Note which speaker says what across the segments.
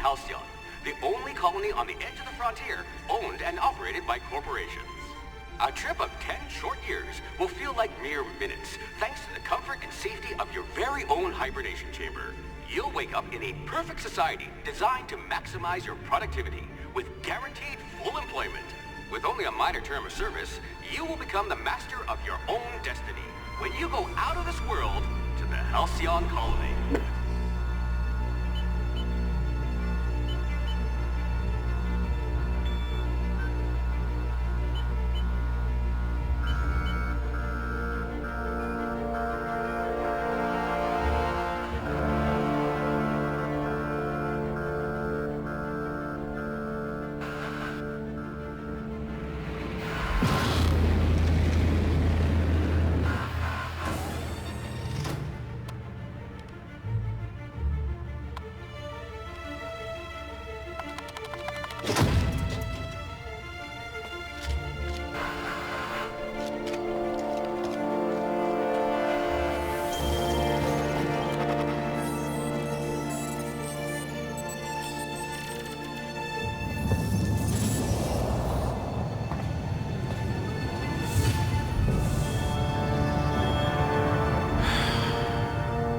Speaker 1: Halcyon, the only colony on the edge of the frontier owned and operated by corporations. A trip of 10 short years will feel like mere minutes, thanks to the comfort and safety of your very own hibernation chamber. You'll wake up in a perfect society designed to maximize your productivity with guaranteed full employment. With only a minor term of service, you will become the master of your own destiny when you go out of this world to the Halcyon colony.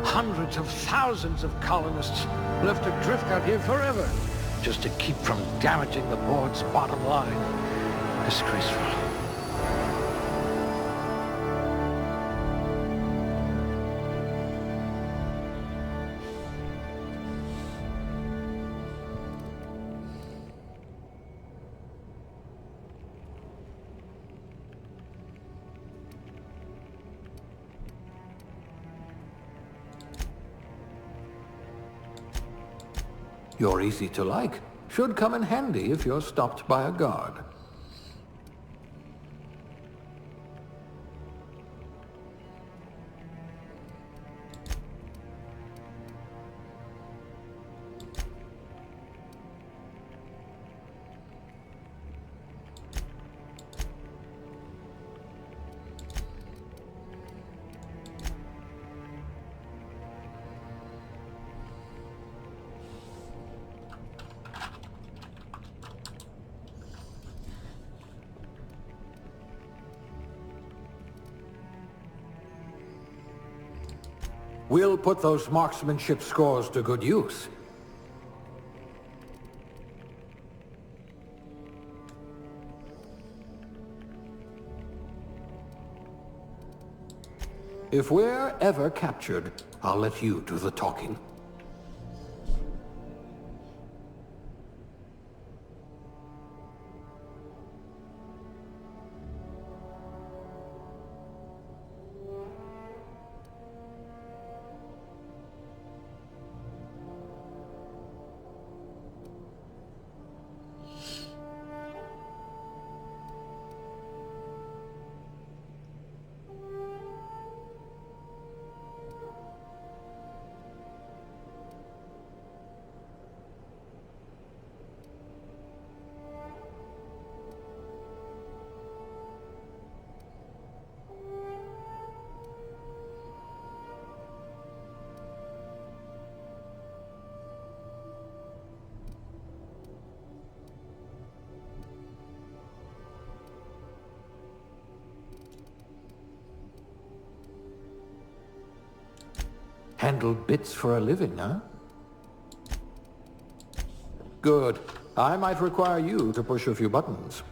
Speaker 2: Hundreds of thousands of colonists left adrift out here forever, just to keep from damaging the board's bottom line. Disgraceful.
Speaker 3: You're easy to like. Should come in handy if you're stopped by a guard. We'll put those marksmanship scores to good use. If we're ever captured, I'll let you do the talking. Handle bits for a living, huh? Good. I might require you to push a few buttons.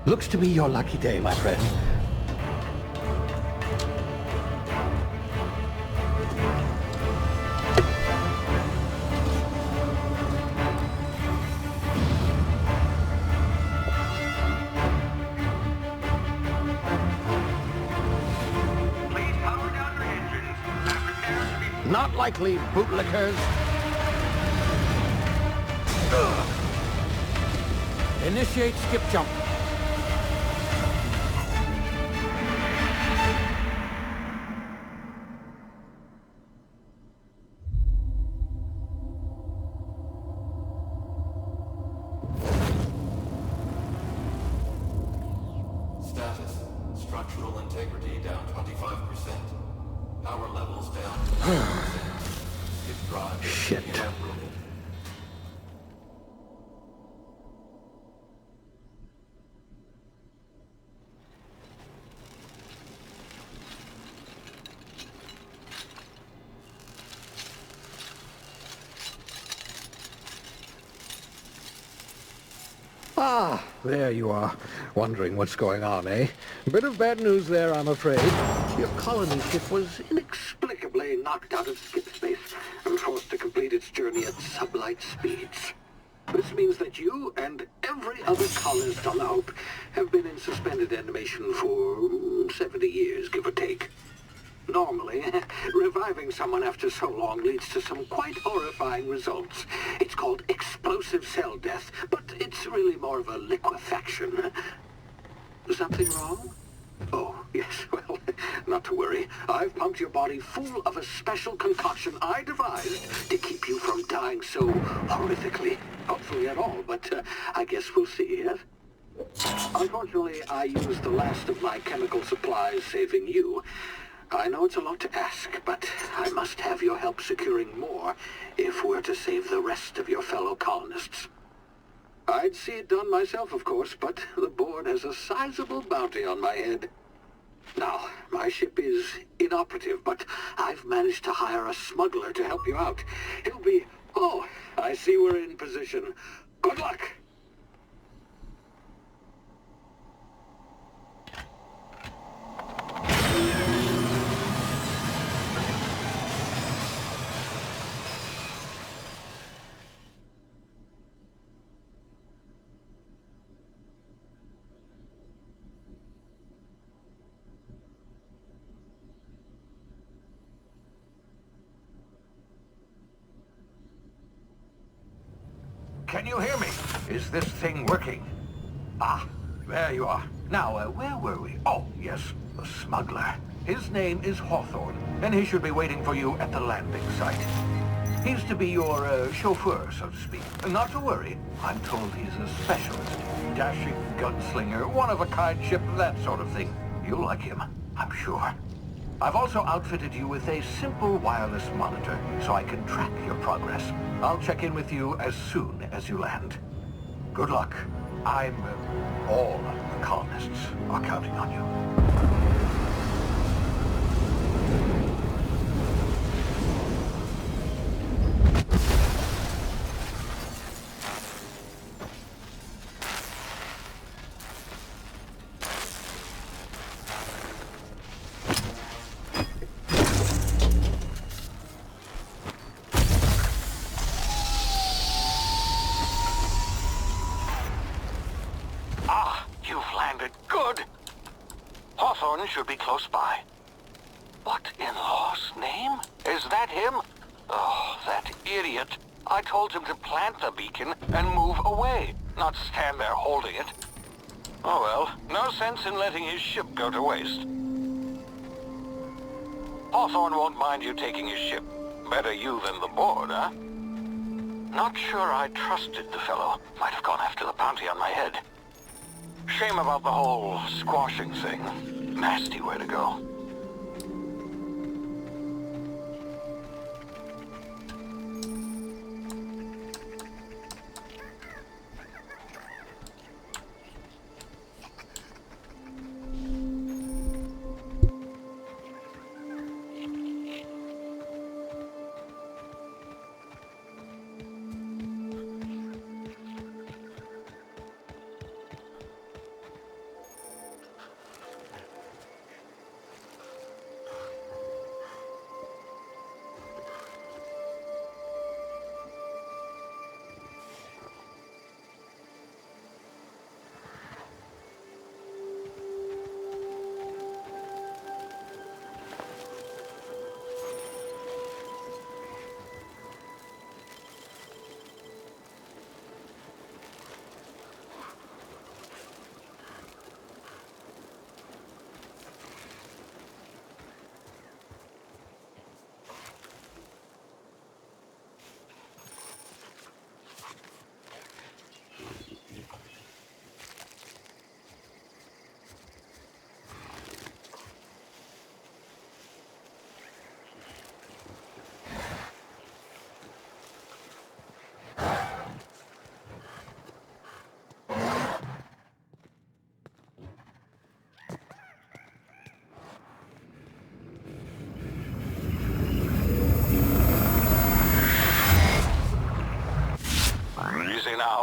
Speaker 2: Looks to be your lucky day, my friend.
Speaker 1: Please power down your engines and prepare to be...
Speaker 2: Not likely, bootlickers. Initiate skip jump.
Speaker 3: Status. Structural integrity down 25%. Power levels down 10%. If drive is
Speaker 2: Shit.
Speaker 3: inoperable.
Speaker 2: Ah, there you are. Wondering what's going on, eh? Bit of bad news there, I'm afraid. Your colony ship was inexplicably knocked out of skip space and forced to complete its journey at sublight speeds. This means that you and every other colonist on the Hope have been in suspended animation for 70 years, give or take. Normally, reviving someone after so long leads to some quite horrifying results. It's called explosive cell death, but it's really more of a liquefaction. Something wrong? Oh, yes, well, not to worry. I've pumped your body full of a special concoction I devised to keep you from dying so horrifically. Hopefully at all, but I guess we'll see, yes? Unfortunately, I used the last of my chemical supplies saving you. I know it's a lot to ask, but I must have your help securing more if we're to save the rest of your fellow colonists. I'd see it done myself, of course, but the board has a sizable bounty on my head. Now, my ship is inoperative, but I've managed to hire a smuggler to help you out. He'll be... Oh, I see we're in position. Good luck!
Speaker 4: Can you hear me? Is this thing working? Ah, there you are. Now, where were we? Oh, yes, the smuggler. His name is Hawthorne, and he should be waiting for you at the landing site. He's to be your chauffeur, so to speak. Not to worry, I'm told he's a specialist. Dashing gunslinger, one-of-a-kind ship, that sort of thing. You'll like him, I'm sure. I've also outfitted you with a simple wireless monitor, so I can track your progress. I'll check in with you as soon as you land. Good luck. All the colonists are counting on you. Should be close by. What in law's name? Is that him? Oh, that idiot. I told him to plant the beacon and move away, not stand there holding it. Oh well, no sense in letting his ship go to waste. Hawthorne won't mind you taking his ship. Better you than the board, huh? Not sure I trusted the fellow. Might have gone after the bounty on my head. Shame about the whole squashing thing. Nasty way to go.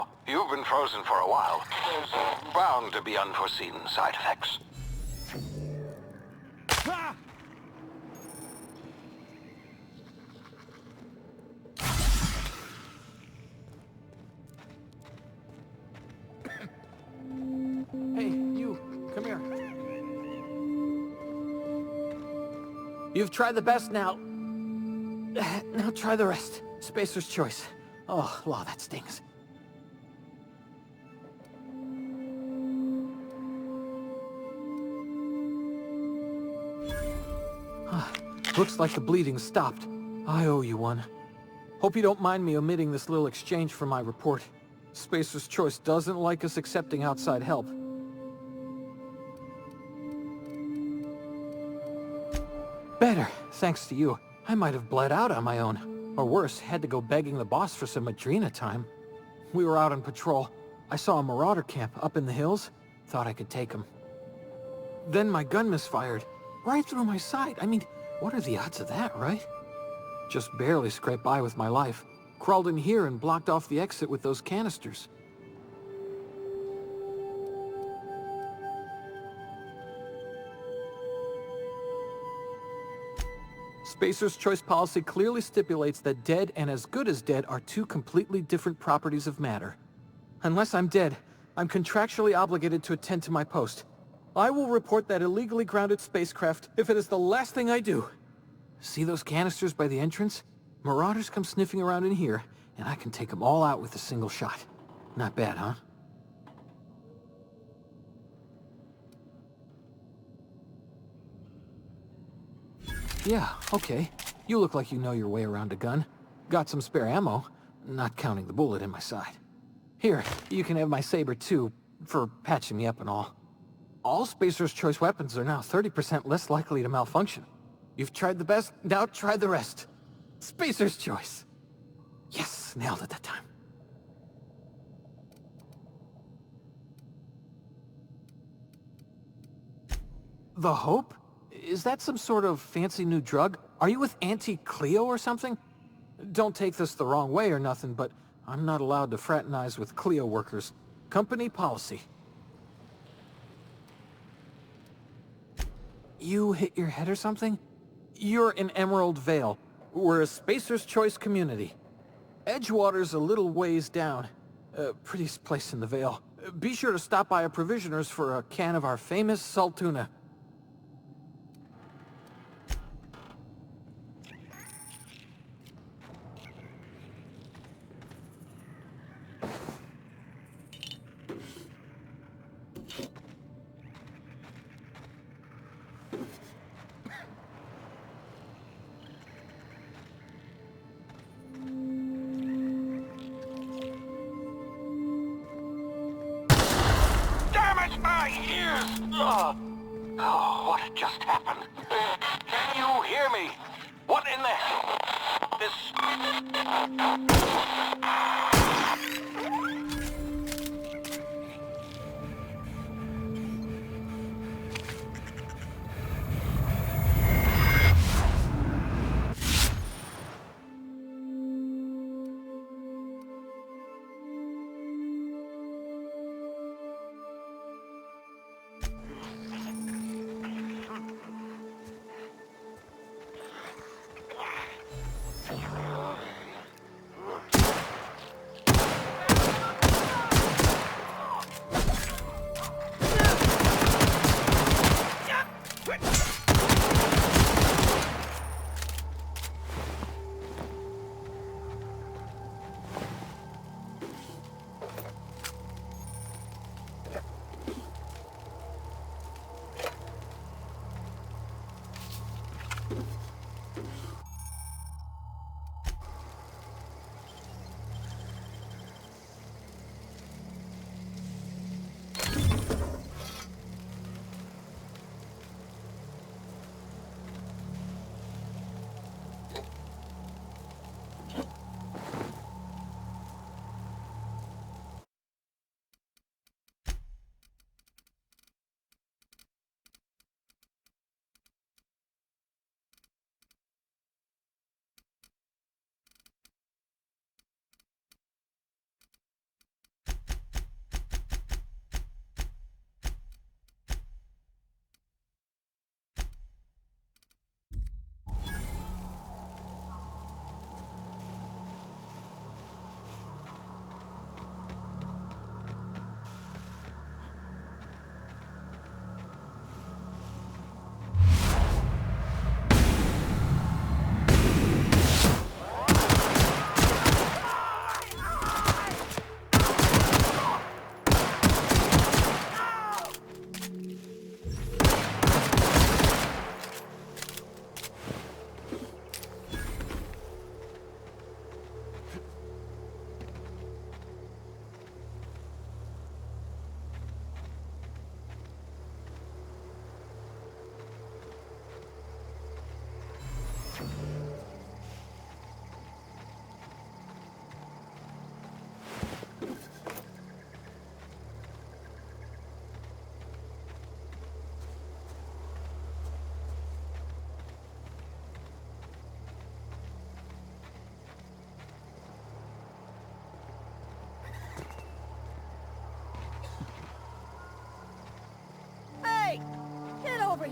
Speaker 4: now. You've been frozen for a while. There's bound to be unforeseen side effects.
Speaker 3: Hey, you, come here. You've tried the best now. Now try the rest. Spacer's choice. Oh, law, that stings. Looks like the bleeding stopped. I owe you one. Hope you don't mind me omitting this little exchange from my report. Spacer's choice doesn't like us accepting outside help. Better, thanks to you. I might have bled out on my own. Or worse, had to go begging the boss for some Adrena time. We were out on patrol. I saw a marauder camp up in the hills. Thought I could take him. Then my gun misfired. Right through my side. I mean, what are the odds of that, right? Just barely scraped by with my life. Crawled in here and blocked off the exit with those canisters. Spacer's choice policy clearly stipulates that dead and as good as dead are two completely different properties of matter. Unless I'm dead, I'm contractually obligated to attend to my post. I will report that illegally grounded spacecraft if it is the last thing I do. See those canisters by the entrance? Marauders come sniffing around in here, and I can take them all out with a single shot. Not bad, huh? Yeah, okay. You look like you know your way around a gun. Got some spare ammo, not counting the bullet in my side. Here, you can have my saber too, for patching me up and all. All Spacer's choice weapons are now 30% less likely to malfunction. You've tried the best, now try the rest. Spacer's choice. Yes, nailed it that time. The Hope? Is that some sort of fancy new drug? Are you with Auntie Cleo or something? Don't take this the wrong way or nothing, but I'm not allowed to fraternize with Cleo workers. Company policy. You hit your head or something? You're in Emerald Vale. We're a Spacer's Choice community. Edgewater's a little ways down. Prettiest place in the Vale. Be sure to stop by a provisioner's for a can of our famous salt tuna.
Speaker 4: Oh, what had just happened? Can you hear me? What in the hell?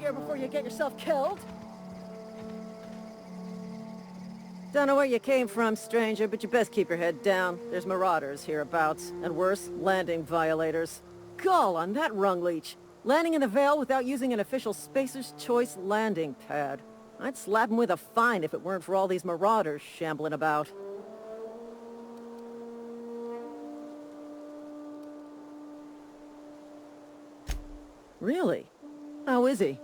Speaker 5: here before you get yourself killed. Don't know where you came from, stranger, but you best keep your head down. There's marauders hereabouts, and worse, landing violators. Gall on that rung leech. Landing in the Vale without using an official Spacer's Choice landing pad. I'd slap him with a fine if it weren't for all these marauders shambling about. Really? How is he?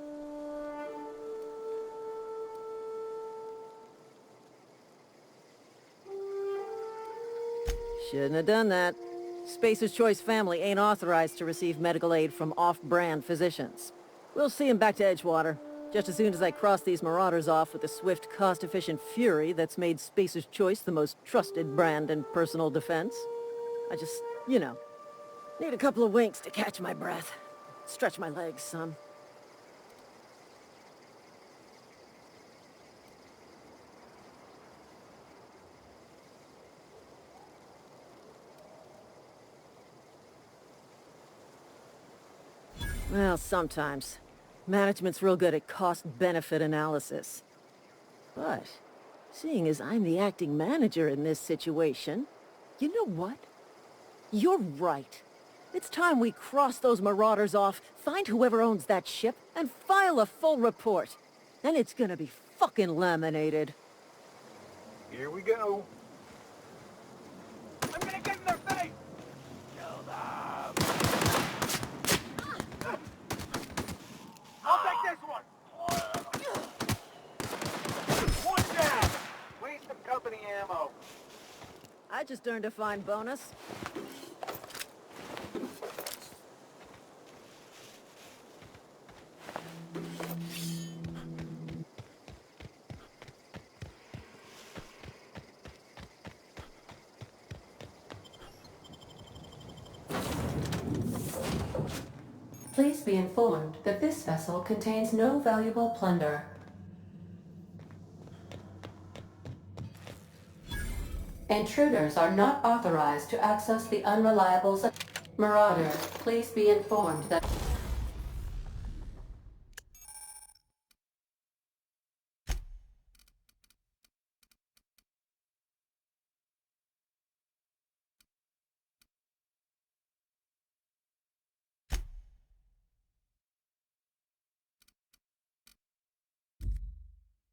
Speaker 5: Shouldn't have done that. Spacer's Choice family ain't authorized to receive medical aid from off-brand physicians. We'll see him back to Edgewater, just as soon as I cross these marauders off with the swift, cost-efficient fury that's made Spacer's Choice the most trusted brand in personal defense. I just, you know, need a couple of winks to catch my breath. Stretch my legs some. Well, sometimes. Management's real good at cost-benefit analysis. But, seeing as I'm the acting manager in this situation, you know what? You're right. It's time we cross those marauders off, find whoever owns that ship, and file a full report. Then it's gonna be fucking laminated.
Speaker 4: Here we go. I'm gonna get in their face! Kill them! I'll take this one! One down! Waste of company ammo.
Speaker 5: I just earned a fine bonus.
Speaker 6: Please be informed that this vessel contains no valuable plunder. Intruders are not authorized to access the unreliable Marauder, please be informed that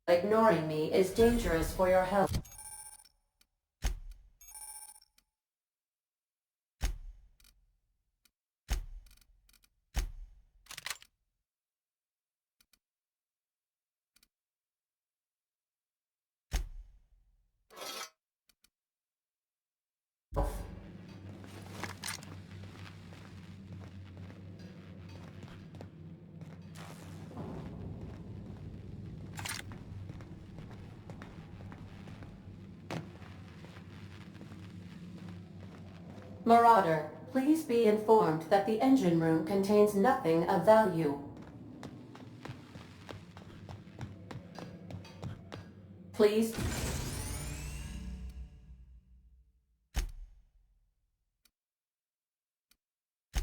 Speaker 6: ignoring me is dangerous for your health. Marauder, please be informed that the engine room contains nothing of value. Please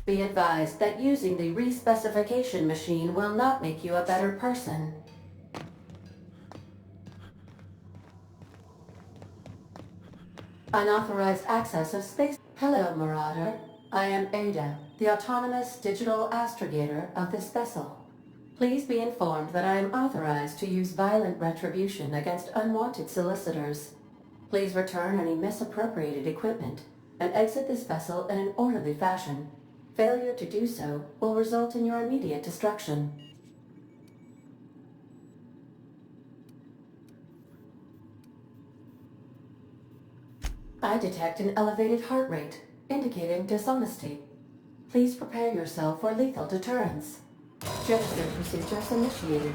Speaker 6: be advised that using the respecification machine will not make you a better person. Unauthorized access of space. Hello, Marauder. I am Ada, the autonomous digital astrogator of this vessel. Please be informed that I am authorized to use violent retribution against unwanted solicitors. Please return any misappropriated equipment and exit this vessel in an orderly fashion. Failure to do so will result in your immediate destruction. I detect an elevated heart rate, indicating dishonesty. Please prepare yourself for lethal deterrence. Gesture procedures initiated.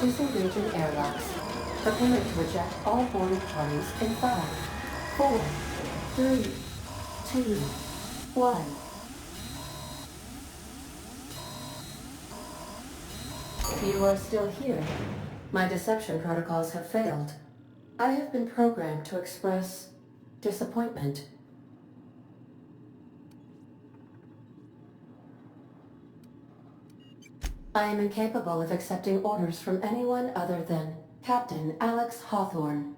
Speaker 6: Disengaging airlocks. Preparing to eject all boarding parties in 5, 4, 3, 2, 1. You are still here. My deception protocols have failed. I have been programmed to express disappointment. I am incapable of accepting orders from anyone other than Captain Alex Hawthorne.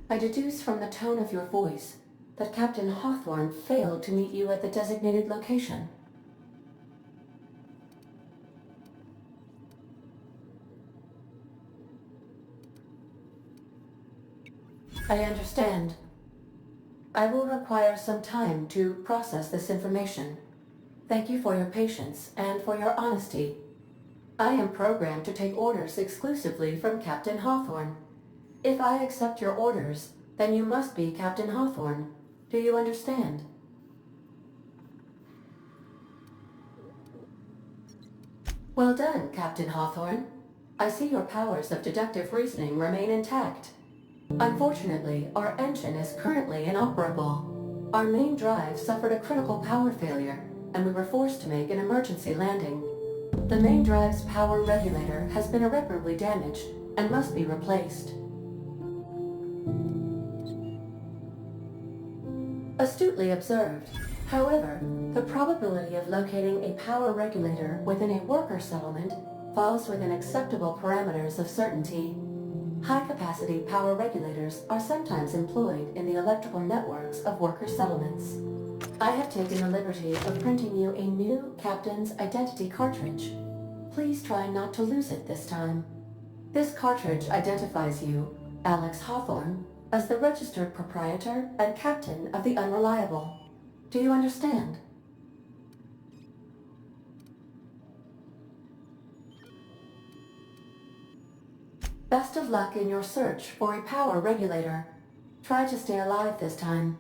Speaker 6: I deduce from the tone of your voice that Captain Hawthorne failed to meet you at the designated location. I understand. I will require some time to process this information. Thank you for your patience and for your honesty. I am programmed to take orders exclusively from Captain Hawthorne. If I accept your orders, then you must be Captain Hawthorne. Do you understand? Well done, Captain Hawthorne. I see your powers of deductive reasoning remain intact. Unfortunately, our engine is currently inoperable. Our main drive suffered a critical power failure, and we were forced to make an emergency landing. The main drive's power regulator has been irreparably damaged and must be replaced. Astutely observed. However, the probability of locating a power regulator within a worker settlement falls within acceptable parameters of certainty. High-capacity power regulators are sometimes employed in the electrical networks of worker settlements. I have taken the liberty of printing you a new Captain's Identity cartridge. Please try not to lose it this time. This cartridge identifies you, Alex Hawthorne, as the registered proprietor and captain of the Unreliable. Do you understand? Best of luck in your search for a power regulator. Try to stay alive this time.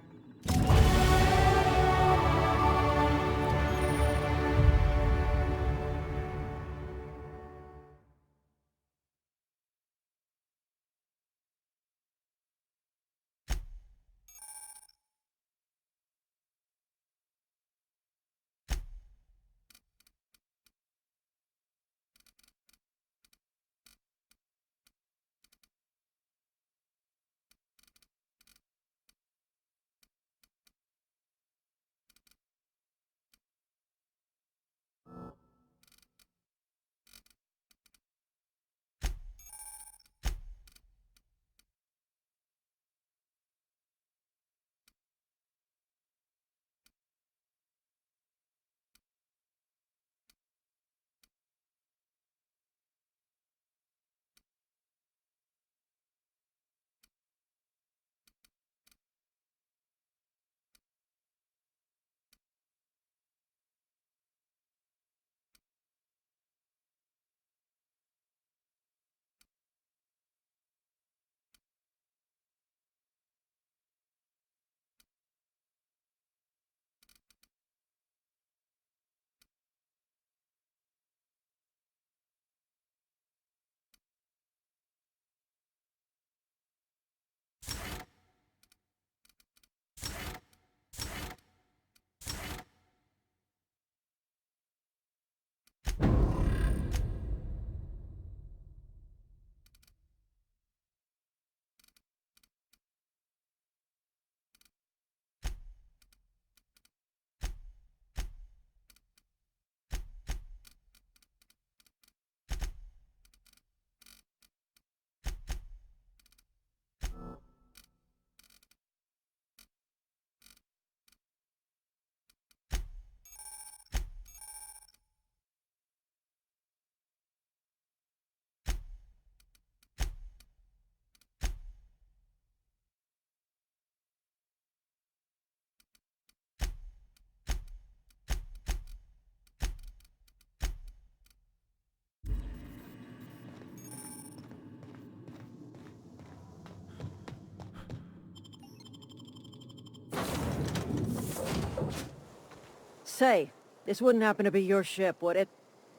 Speaker 5: Say, this wouldn't happen to be your ship, would it?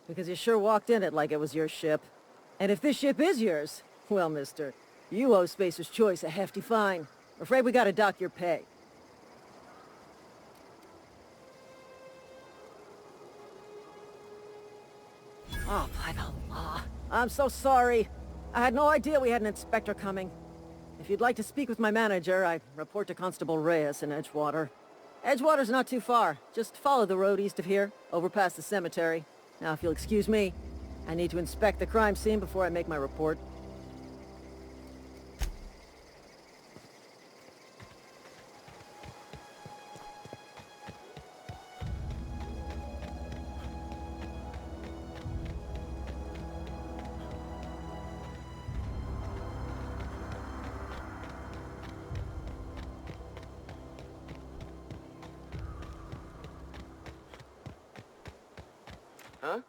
Speaker 5: Because you sure walked in it like it was your ship. And if this ship is yours, well, mister, you owe Spacer's Choice a hefty fine. Afraid we gotta dock your pay. Oh, by the law. I'm so sorry. I had no idea we had an inspector coming. If you'd like to speak with my manager, I report to Constable Reyes in Edgewater. Edgewater's not too far. Just follow the road east of here, over past the cemetery. Now, if you'll excuse me, I need to inspect the crime scene before I make my report.
Speaker 7: Huh?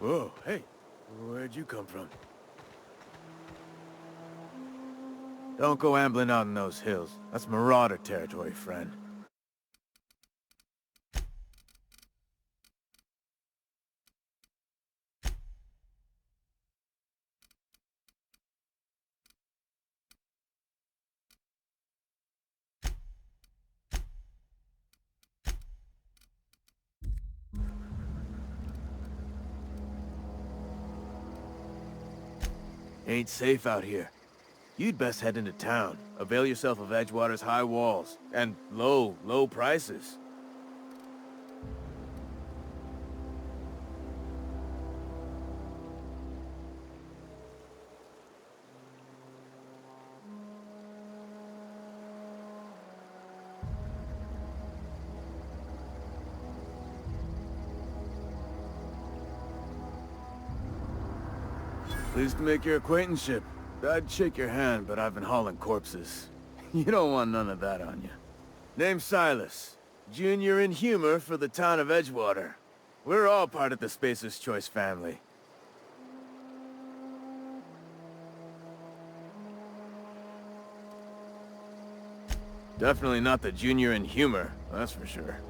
Speaker 8: Whoa, hey, where'd you come from? Don't go ambling out in those hills. That's marauder territory, friend. Ain't safe out here. You'd best head into town. Avail yourself of Edgewater's high walls and low prices. Pleased to make your acquaintanceship. I'd shake your hand, but I've been hauling corpses. You don't want none of that on you. Name's Silas. Junior in humor for the town of Edgewater. We're all part of the Spacer's Choice family. Definitely not the junior in humor, that's for sure.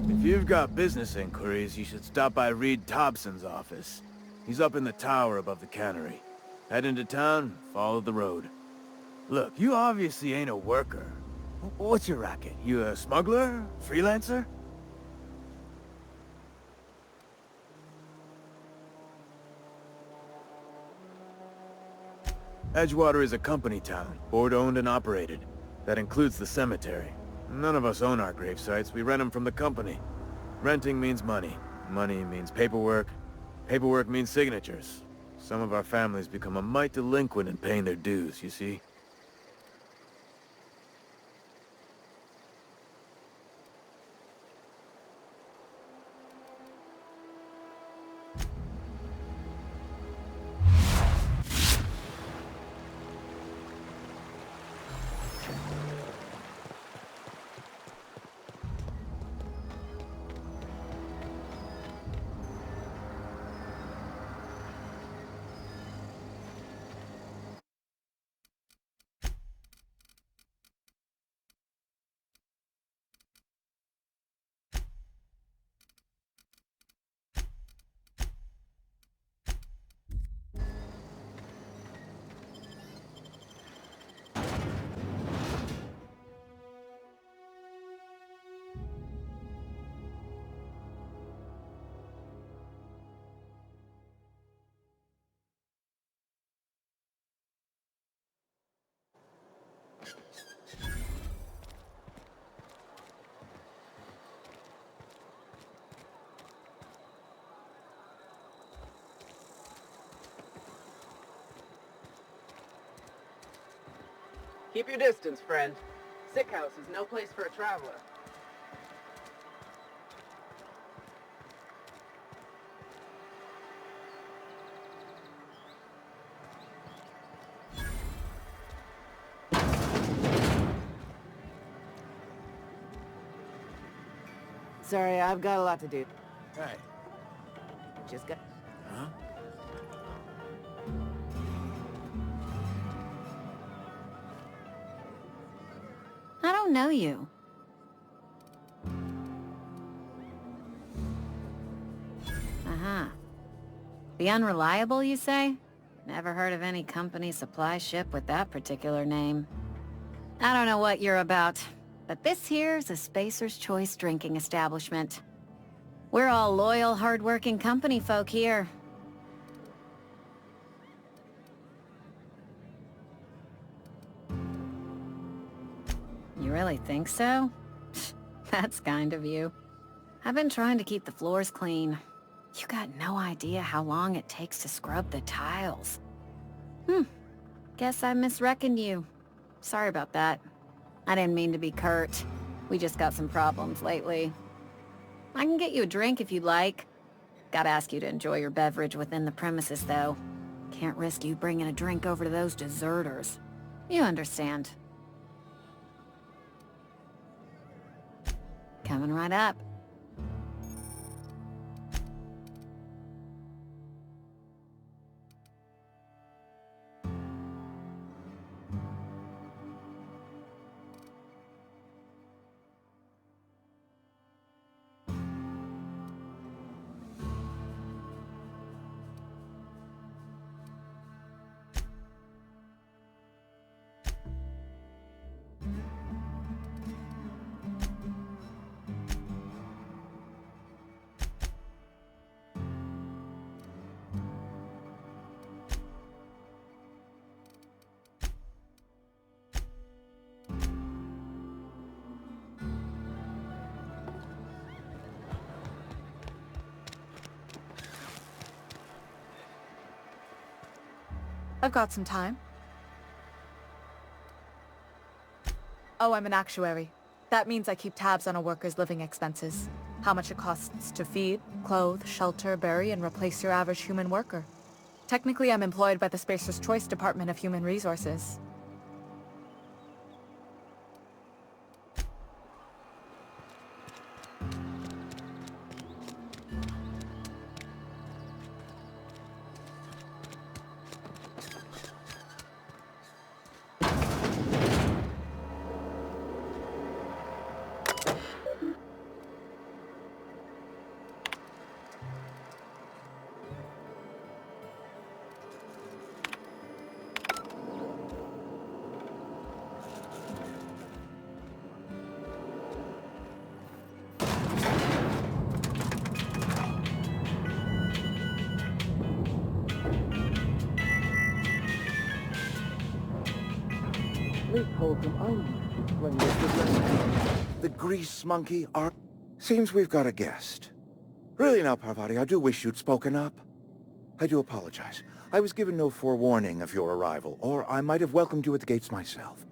Speaker 8: If you've got business inquiries, you should stop by Reed Thompson's office. He's up in the tower above the cannery. Head into town, follow the road. Look, you obviously ain't a worker. What's your racket? You a smuggler? Freelancer? Edgewater is a company town, board-owned and operated. That includes the cemetery. None of us own our grave sites, we rent them from the company. Renting means money. Money means paperwork. Paperwork means signatures. Some of our families become a mite delinquent in paying their dues, you see?
Speaker 7: Keep your distance, friend. Sick house is no place for a traveler. Sorry, I've got a lot to do.
Speaker 8: Hey.
Speaker 7: Just got...
Speaker 8: Huh?
Speaker 9: I don't know you. Uh-huh. The Unreliable, you say? Never heard of any company supply ship with that particular name. I don't know what you're about, but this here's a Spacer's Choice drinking establishment. We're all loyal, hard-working company folk here. You really think so? That's kind of you. I've been trying to keep the floors clean. You got no idea how long it takes to scrub the tiles. Guess I misreckoned you. Sorry about that. I didn't mean to be curt. We just got some problems lately. I can get you a drink if you'd like. Gotta ask you to enjoy your beverage within the premises, though. Can't risk you bringing a drink over to those deserters. You understand. Coming right up.
Speaker 10: I've got some time. Oh, I'm an actuary. That means I keep tabs on a worker's living expenses. How much it costs to feed, clothe, shelter, bury, and replace your average human worker. Technically, I'm employed by the Spacer's Choice Department of Human Resources.
Speaker 11: The grease monkey are... Seems we've got a guest. Really now, Parvati, I do wish you'd spoken up. I do apologize. I was given no forewarning of your arrival, or I might have welcomed you at the gates myself.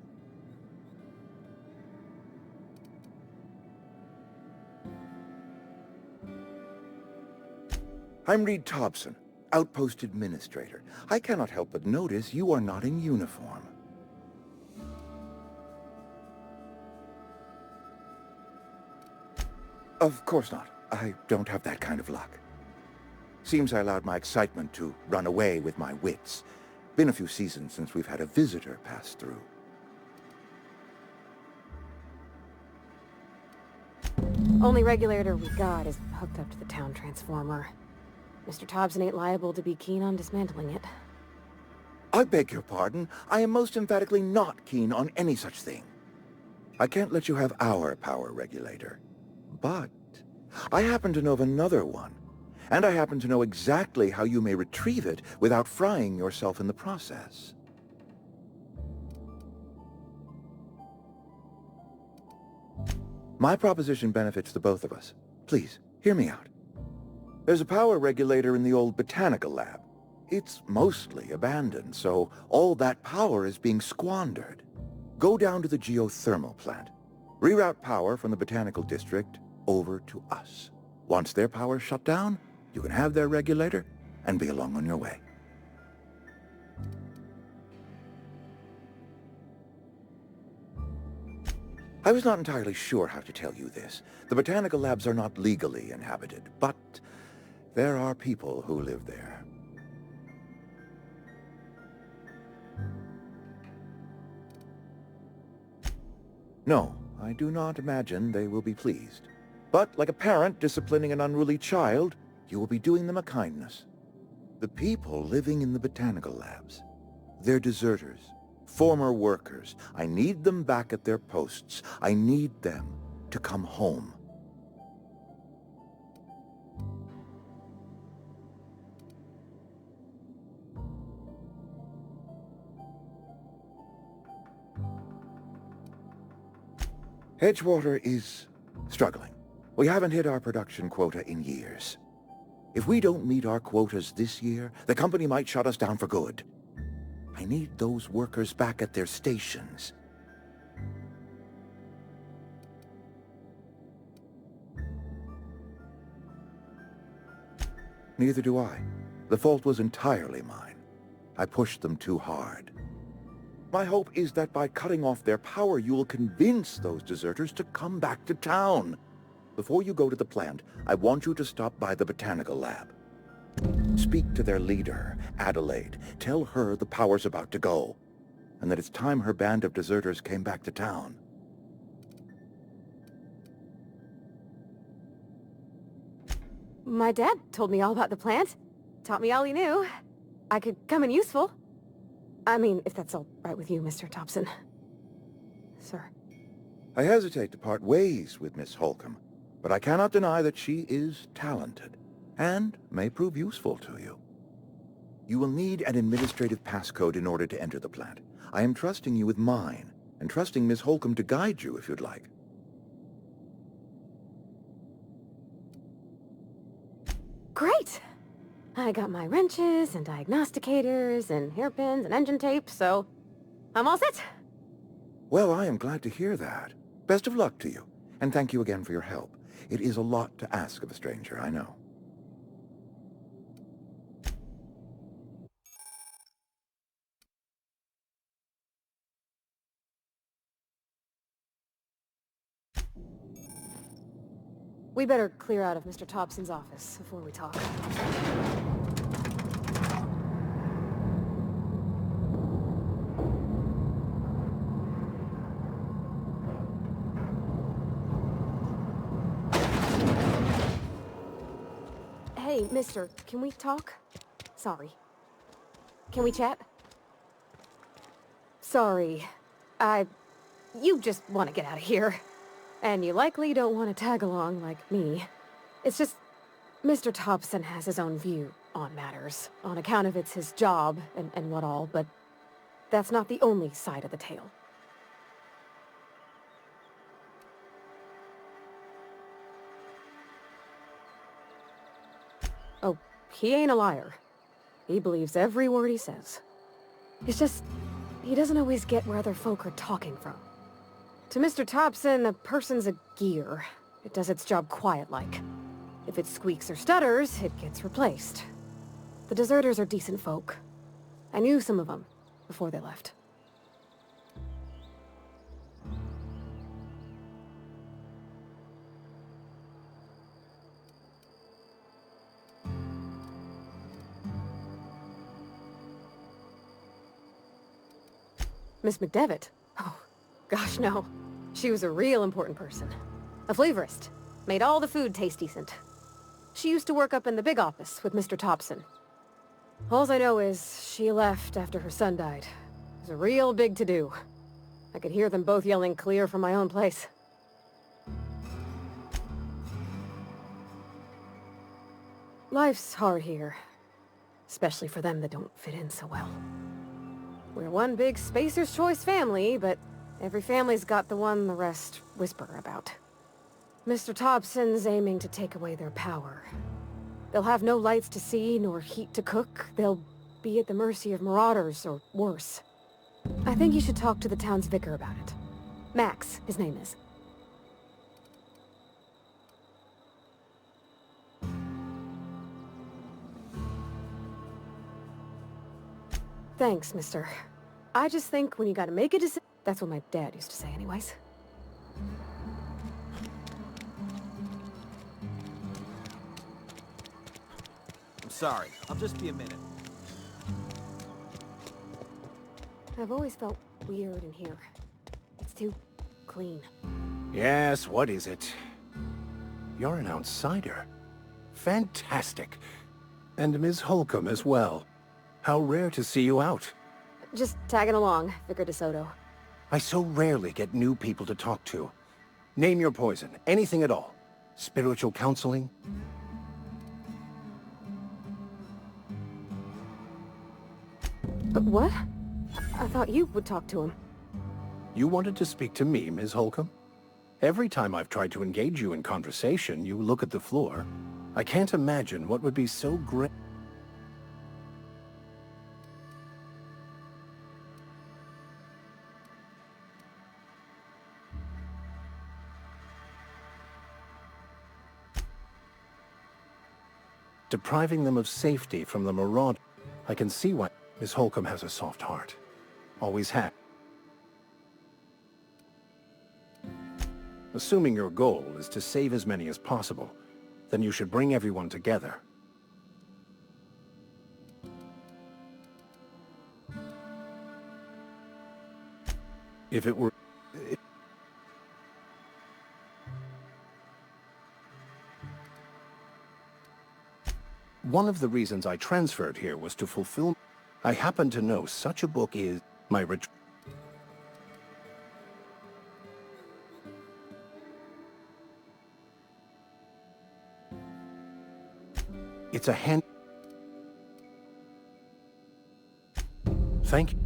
Speaker 11: I'm Reed Thompson, Outpost Administrator. I cannot help but notice you are not in uniform. Of course not. I don't have that kind of luck. Seems I allowed my excitement to run away with my wits. Been a few seasons since we've had a visitor pass through.
Speaker 12: Only regulator we got is hooked up to the town transformer. Mr. Thompson ain't liable to be keen on dismantling it.
Speaker 11: I beg your pardon. I am most emphatically not keen on any such thing. I can't let you have our power regulator. But I happen to know of another one, and I happen to know exactly how you may retrieve it without frying yourself in the process. My proposition benefits the both of us. Please, hear me out. There's a power regulator in the old botanical lab. It's mostly abandoned, so all that power is being squandered. Go down to the geothermal plant. Reroute power from the botanical district over to us. Once their power's shut down, you can have their regulator and be along on your way. I was not entirely sure how to tell you this. The botanical labs are not legally inhabited, but there are people who live there. No, I do not imagine they will be pleased. But like a parent disciplining an unruly child, you will be doing them a kindness. The people living in the botanical labs, they're deserters, former workers. I need them back at their posts. I need them to come home. Edgewater is struggling. We haven't hit our production quota in years. If we don't meet our quotas this year, the company might shut us down for good. I need those workers back at their stations. Neither do I. The fault was entirely mine. I pushed them too hard. My hope is that by cutting off their power, you will convince those deserters to come back to town. Before you go to the plant, I want you to stop by the botanical lab. Speak to their leader, Adelaide. Tell her the power's about to go, and that it's time her band of deserters came back to town.
Speaker 12: My dad told me all about the plant. Taught me all he knew. I could come in useful. I mean, if that's all right with you, Mr. Thompson. Sir.
Speaker 11: I hesitate to part ways with Miss Holcomb, but I cannot deny that she is talented, and may prove useful to you. You will need an administrative passcode in order to enter the plant. I am trusting you with mine, and trusting Miss Holcomb to guide you if you'd like.
Speaker 12: Great! I got my wrenches and diagnosticators and hairpins and engine tape, so I'm all set.
Speaker 11: Well, I am glad to hear that. Best of luck to you, and thank you again for your help. It is a lot to ask of a stranger, I know.
Speaker 12: We better clear out of Mr. Thompson's office before we talk. Hey, mister, can we talk? Sorry. Can we chat? Sorry. You just want to get out of here. And you likely don't want to tag along like me. It's just, Mr. Thompson has his own view on matters, on account of it's his job and what all, but that's not the only side of the tale. Oh, he ain't a liar. He believes every word he says. It's just, he doesn't always get where other folk are talking from. To Mr. Thompson, a person's a gear. It does its job quiet-like. If it squeaks or stutters, it gets replaced. The deserters are decent folk. I knew some of them before they left. Miss McDevitt? Oh, gosh, no. She was a real important person. A flavorist. Made all the food taste decent. She used to work up in the big office with Mr. Thompson. Alls I know is she left after her son died. It was a real big to-do. I could hear them both yelling clear from my own place. Life's hard here. Especially for them that don't fit in so well. We're one big Spacer's Choice family, but every family's got the one the rest whisper about. Mr. Thompson's aiming to take away their power. They'll have no lights to see, nor heat to cook. They'll be at the mercy of marauders, or worse. I think you should talk to the town's vicar about it. Max, his name is. Thanks, mister. I just think when you gotta make a decision... That's what my dad used to say anyways.
Speaker 13: I'm sorry. I'll just be a minute.
Speaker 12: I've always felt weird in here. It's too clean.
Speaker 14: Yes, what is it? You're an outsider. Fantastic. And Ms. Holcomb as well. How rare to see you out.
Speaker 12: Just tagging along, Vicar DeSoto.
Speaker 14: I so rarely get new people to talk to. Name your poison, anything at all. Spiritual counseling?
Speaker 12: But what? I thought you would talk to him.
Speaker 14: You wanted to speak to me, Ms. Holcomb? Every time I've tried to engage you in conversation, you look at the floor. I can't imagine what would be so great. Depriving them of safety from the marauder. I can see why Miss Holcomb has a soft heart. Always had. Assuming your goal is to save as many as possible, then you should bring everyone together. If it were... One of the reasons I transferred here was to fulfill... I happen to know such a book is my retreat. It's a hand... Thank you.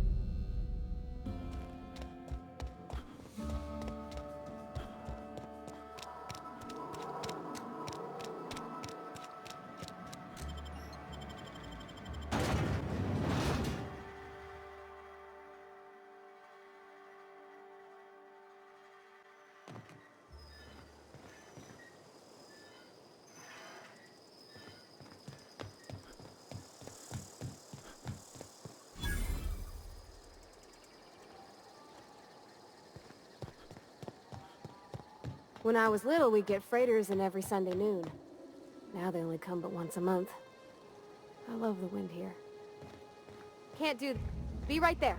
Speaker 12: When I was little, we'd get freighters in every Sunday noon. Now they only come but once a month. I love the wind here. Can't do... Be right there.